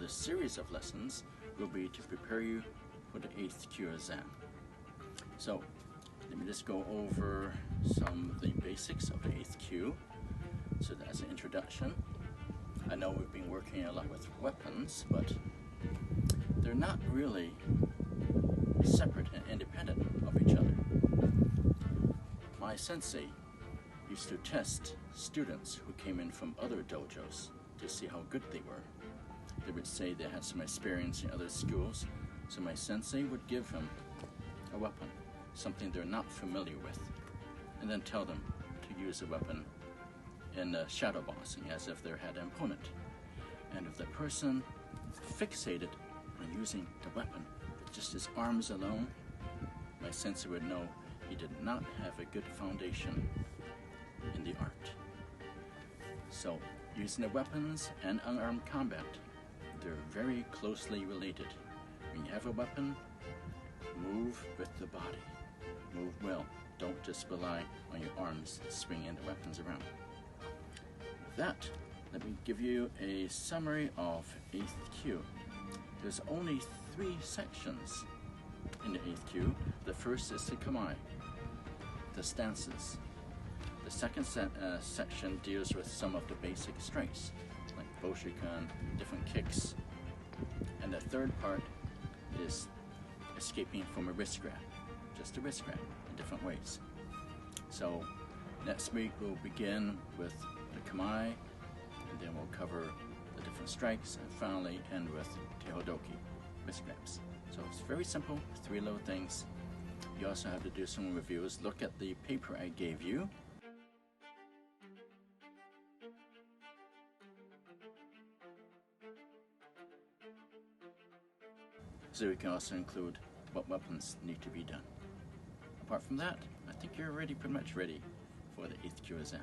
this series of lessons will be to prepare you for the 8th Kyu exam. So let me just go over some of the basics of the 8th Kyu. So as an introduction, I know we've been working a lot with weapons, but they're not really separate and independent of each other. My sensei used to test students who came in from other dojos to see how good they were. They would say they had some experience in other schools, so my sensei would give them a weapon, something they're not familiar with, and then tell them to use the weapon in shadow boxing as if they had an opponent. And if the person fixated on using the weapon with just his arms alone, my sensei would know he did not have a good foundation in the art. So using the weapons and unarmed combat, they're very closely related. When you have a weapon, move with the body. Move well. Don't just rely on your arms swinging the weapons around. With that, let me give you a summary of 8th Kyu. There's only 3 sections in the 8th Kyu. The first is the kamae, the stances. The second section deals with some of the basic strikes, like boshikan, different kicks. And the third part is escaping from a wrist grab, just a wrist grab in different ways. So next week we'll begin with the kamae, and then we'll cover the different strikes, and finally end with tehodoki, wrist grabs. So it's very simple, 3 little things. You also have to do some reviews. Look at the paper I gave you. So we can also include what weapons need to be done. Apart from that, I think you're pretty much ready for the 8th Kyu exam.